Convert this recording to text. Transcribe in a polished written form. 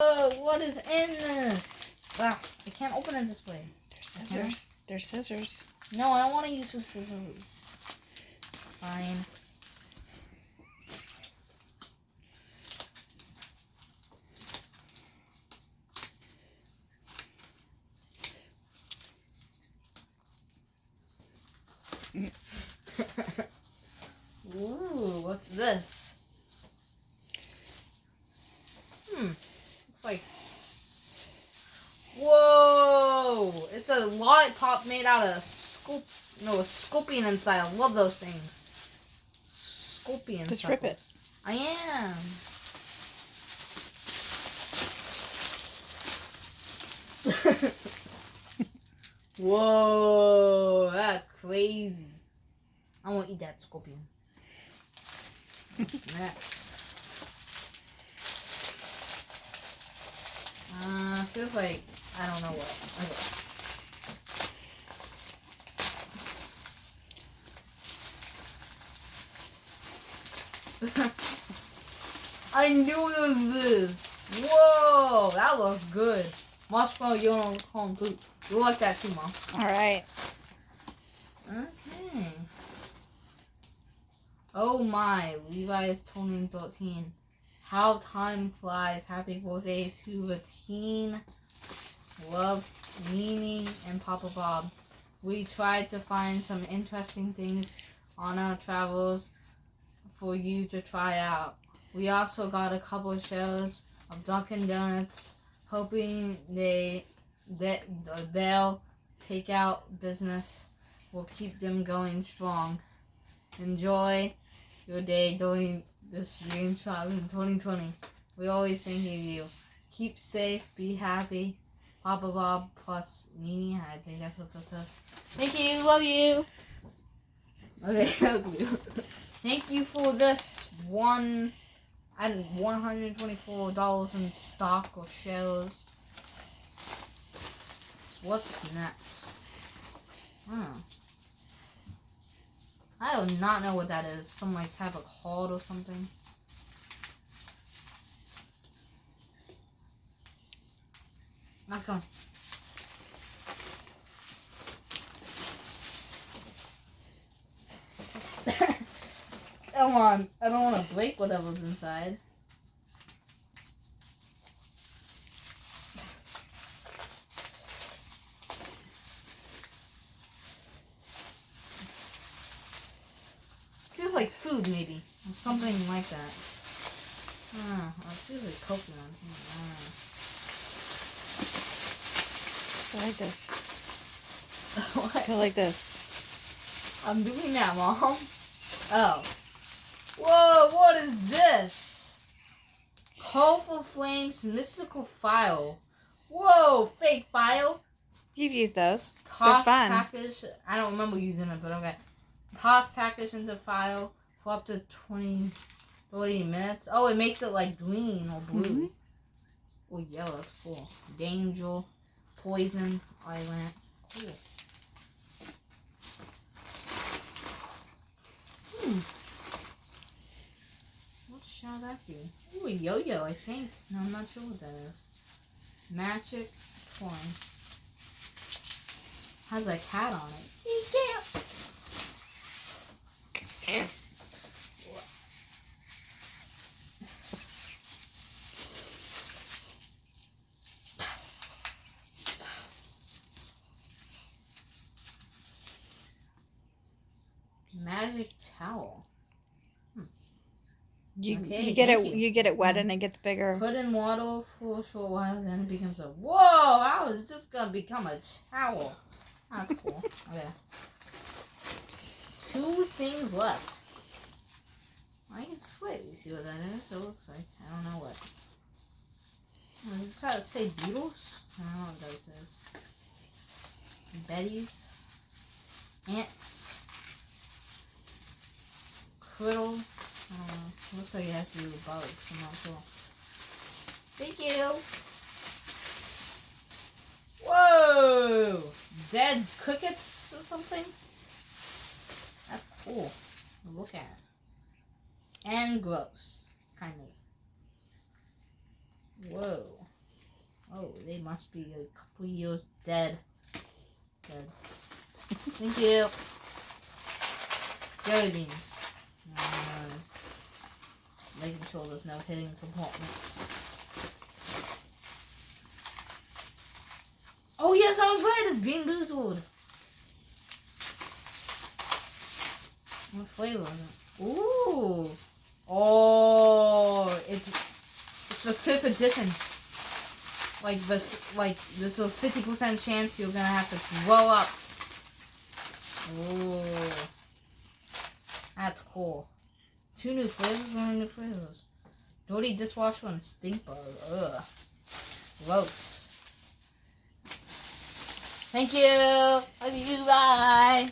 Oh, what is in this? Ah, I can't open it this way. They're scissors. They're scissors. No, I don't want to use the scissors. Fine. Ooh, what's this? Looks like... Whoa! It's a lollipop made out of a scorpion inside. I love those things. Scorpion. Just rip it. I am. Whoa, that's crazy. I want to eat that scorpion. What's next? Feels like, I don't know what. Okay. I knew it was this. Whoa, that looks good. Marshmallow, you don't call him poop. You like that too, Mom. Alright. Okay. Oh my, Levi is turning 13. How time flies. Happy birthday to a teen. Love, Nene, and Papa Bob. We tried to find some interesting things on our travels for you to try out. We also got a couple of shows of Dunkin' Donuts, hoping they'll take out business. Will keep them going strong. Enjoy your day during this year in 2020. We always think of you. Keep safe, be happy. Papa Bob plus Nene. I think that's what that says. Thank you, love you. Okay, that was weird. Thank you for this one. I had $124 in stock or shares. What's next? I do not know what that is. Some like type of card or something. Not going. Come on. I don't want to break whatever's inside. Feels like food, maybe. Or something like that. It feels like coconut. I like this. What? I like this. I'm doing that, Mom. Oh. Whoa, what is this? Colorful Flames Mystical File. Whoa, fake file. You've used those. Toss They're fun. package. I don't remember using it, but okay. Toss package into file for up to 30 minutes. Oh, it makes it like green or blue. Oh, yellow. That's cool. Danger. Poison. Island. Cool. What shall that be? Ooh, a yo-yo, I think. No, I'm not sure what that is. Magic toy. Has a cat on it. Yeah. Magic towel. You Okay, get it wet and it gets bigger. Put in water for a short while, then it becomes a whoa! How is this gonna become a towel? That's cool. Okay. 2 things left. I can slightly see what that is. It looks like I don't know what. Does this how to say beetles? I don't know what that says. Betties, ants, criddle. I don't know. Looks like it has to do with bugs. I'm not sure. Thank you. Whoa! Dead crickets or something? That's cool. Look at it. And gross. Kind of. Whoa. Oh, they must be a couple years dead. Thank you. Jelly beans. Nice. Making sure there's no hidden compartments. Oh yes, I was right. It's Bean Boozled. What flavor is it? Ooh. Oh, it's the 5th edition. Like this, there's a 50% chance you're gonna have to grow up. Ooh, that's cool. 2 new flavors, 1 new flavors. Dirty dishwasher and stink bug. Ugh, gross. Thank you. Love you. Bye.